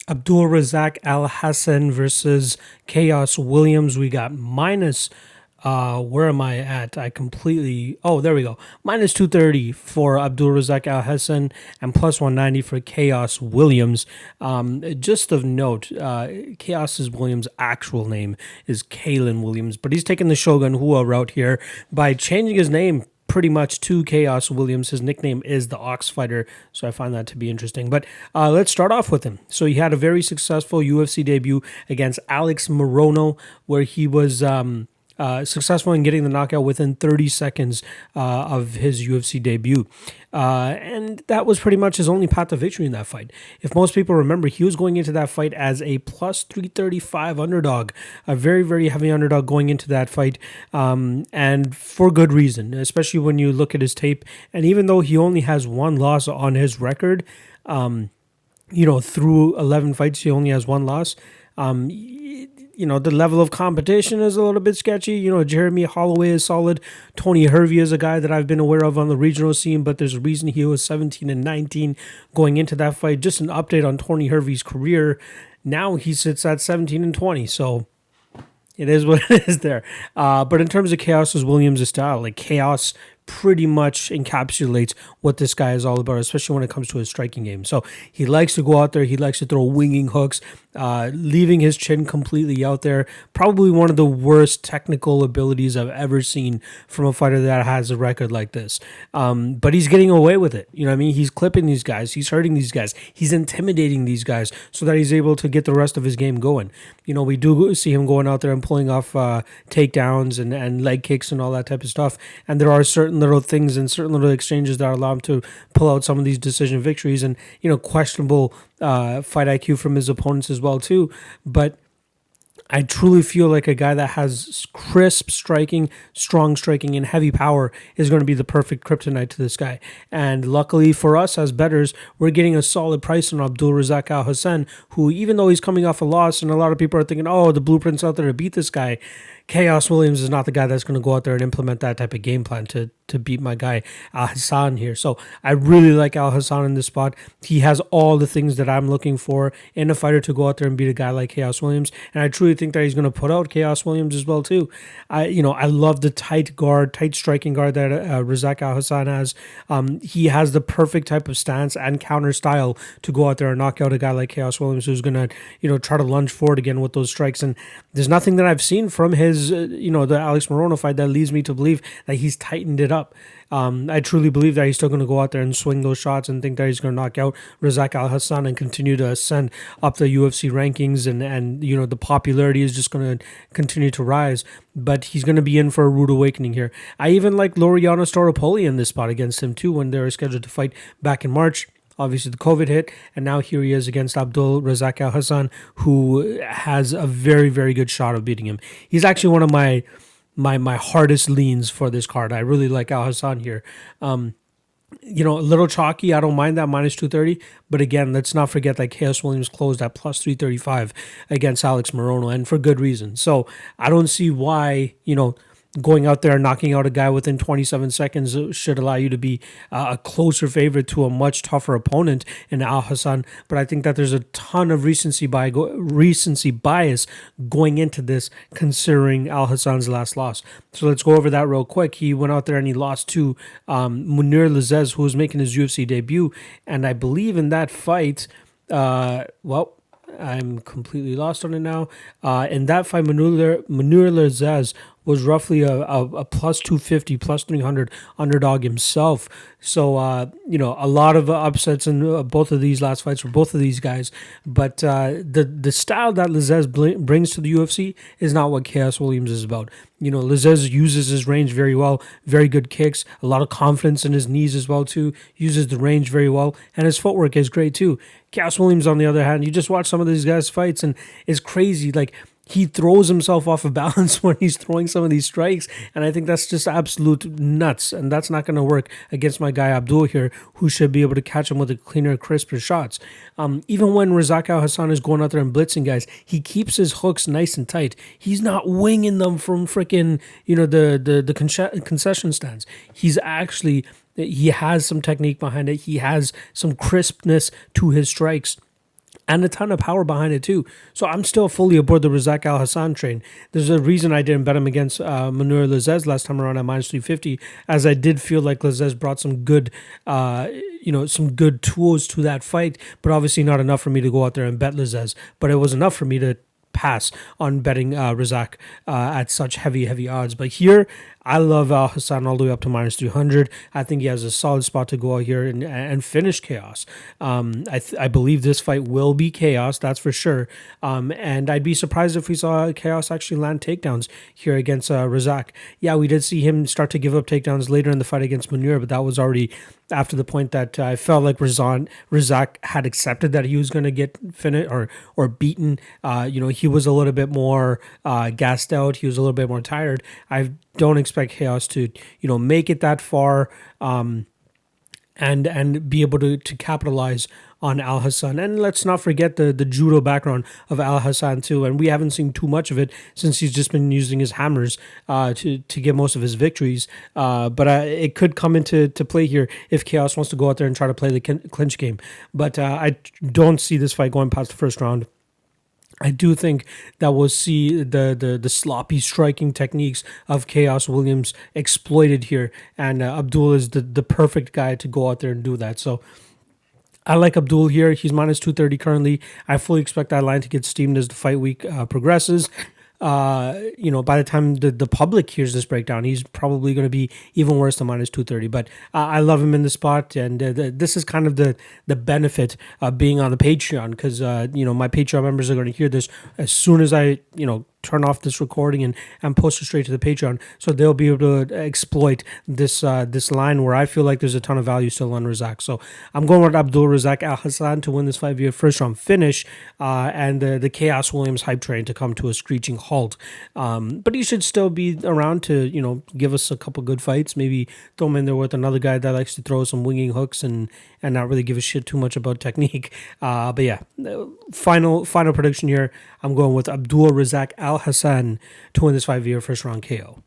Abdul Razak Alhassan versus Chaos Williams. We got minus. Where am I at? I completely. Oh, there we go. Minus 230 for Abdul Razak Alhassan and plus 190 for Chaos Williams. Just of note, Chaos Williams' actual name is Kalen Williams, but he's taking the Shogun Hua route here by changing his name pretty much to Chaos Williams. His nickname is the Ox Fighter, so I find that to be interesting. But let's start off with him. So he had a very successful UFC debut against Alex Morono, where he was successful in getting the knockout within 30 seconds of his UFC debut. And that was pretty much his only path to victory in that fight. If most people remember, he was going into that fight as a plus 335 underdog, a very, very heavy underdog going into that fight, and for good reason, especially when you look at his tape. And even though he only has one loss on his record, through 11 fights, he only has one loss. The level of competition is a little bit sketchy. Jeremy Holloway is solid. Tony Hervey is a guy that I've been aware of on the regional scene, but there's a reason he was 17-19 going into that fight. Just an update on Tony Hervey's career. Now he sits at 17-20, so it is what it is there. But in terms of Chaos Williams' style, like Chaos pretty much encapsulates what this guy is all about, especially when it comes to his striking game. So he likes to go out there. He likes to throw winging hooks, leaving his chin completely out there. Probably one of the worst technical abilities I've ever seen from a fighter that has a record like this. But he's getting away with it. You know what I mean? He's clipping these guys. He's hurting these guys. He's intimidating these guys so that he's able to get the rest of his game going. We do see him going out there and pulling off takedowns and leg kicks and all that type of stuff. And there are certain little things and certain little exchanges that allow him to pull out some of these decision victories and, questionable fight IQ from his opponents as well too. But I truly feel like a guy that has crisp striking, strong striking, and heavy power is going to be the perfect kryptonite to this guy. And luckily for us as bettors, we're getting a solid price on Abdul Razak Alhassan, who, even though he's coming off a loss, and a lot of people are thinking, oh, the blueprint's out there to beat this guy, Chaos Williams is not the guy that's going to go out there and implement that type of game plan to beat my guy Alhassan here. So I really like Alhassan in this spot. He has all the things that I'm looking for in a fighter to go out there and beat a guy like Chaos Williams. And I truly think that he's going to put out Chaos Williams as well too. I love the tight striking guard that Razak Alhassan has. He has the perfect type of stance and counter style to go out there and knock out a guy like Chaos Williams, who's going to, try to lunge forward again with those strikes. And there's nothing that I've seen from his, the Alex Morono fight that leads me to believe that he's tightened it up. I truly believe that he's still going to go out there and swing those shots and think that he's going to knock out Razak Alhassan and continue to ascend up the UFC rankings, and the popularity is just going to continue to rise. But he's going to be in for a rude awakening here. I even like Laureano Staropoli in this spot against him too when they were scheduled to fight back in March. Obviously, the COVID hit, and now here he is against Abdul Razak Alhassan, who has a very, very good shot of beating him. He's actually one of my hardest leans for this card. I really like Alhassan here. A little chalky. I don't mind that minus 230. But again, let's not forget that Chaos Williams closed at plus 335 against Alex Morono, and for good reason. So I don't see why, going out there and knocking out a guy within 27 seconds should allow you to be a closer favorite to a much tougher opponent in Alhassan. But I think that there's a ton of recency bias going into this, considering Alhassan's last loss. So let's go over that real quick. He went out there and he lost to Munir Lazez, who was making his UFC debut. And I believe in that fight, I'm completely lost on it now. In that fight, Munir Lazez was roughly a plus 250, plus 300 underdog himself. So, a lot of upsets in both of these last fights for both of these guys. But the style that Lazez brings to the UFC is not what Chaos Williams is about. Lazez uses his range very well, very good kicks, a lot of confidence in his knees as well too, uses the range very well, and his footwork is great too. Chaos Williams, on the other hand, you just watch some of these guys' fights and it's crazy. Like, he throws himself off of balance when he's throwing some of these strikes, and I think that's just absolute nuts, and that's not going to work against my guy Abdul here, who should be able to catch him with a cleaner, crisper shots. Even when Razak Alhassan is going out there and blitzing guys, he keeps his hooks nice and tight. He's not winging them from freaking, the concession stands. He has some technique behind it. He has some crispness to his strikes. and a ton of power behind it too. So I'm still fully aboard the Razak Alhassan train. There's a reason I didn't bet him against Manur Lazez last time around at minus 350, as I did feel like Lazez brought some good, some good tools to that fight, but obviously not enough for me to go out there and bet Lazez. But it was enough for me to pass on betting Razak at such heavy odds. But here, I love Al Hassan all the way up to minus 300. I think he has a solid spot to go out here and finish Khaos. I believe this fight will be Khaos, that's for sure. And I'd be surprised if we saw Khaos actually land takedowns here against Razak. Yeah, we did see him start to give up takedowns later in the fight against Manur, but that was already after the point that I felt like Razak had accepted that he was going to get finished or beaten. He was a little bit more gassed out. He was a little bit more tired. I don't expect Khaos to, make it that far and be able to capitalize on Al Hassan. And let's not forget the judo background of Al Hassan too. And we haven't seen too much of it since he's just been using his hammers to get most of his victories. But it could come into play here if Khaos wants to go out there and try to play the clinch game. But I don't see this fight going past the first round. I do think that we'll see the sloppy striking techniques of Khaos Williams exploited here, and Abdul is the perfect guy to go out there and do that. So I like Abdul here. He's minus 230 currently. I fully expect that line to get steamed as the fight week progresses. By the time the public hears this breakdown, he's probably going to be even worse than minus 230. But I love him in the spot, and this is kind of the benefit of being on the Patreon, because my Patreon members are going to hear this as soon as I turn off this recording and post it straight to the Patreon, so they'll be able to exploit this line where I feel like there's a ton of value still on Razak. So I'm going with Abdul Razak Alhassan to win this fight via first round finish, and the Khaos Williams hype train to come to a screeching halt. But he should still be around to give us a couple good fights. Maybe throw him in there with another guy that likes to throw some winging hooks and not really give a shit too much about technique. But yeah, final prediction here. I'm going with Abdul Razak Alhassan to win this fight via first round KO.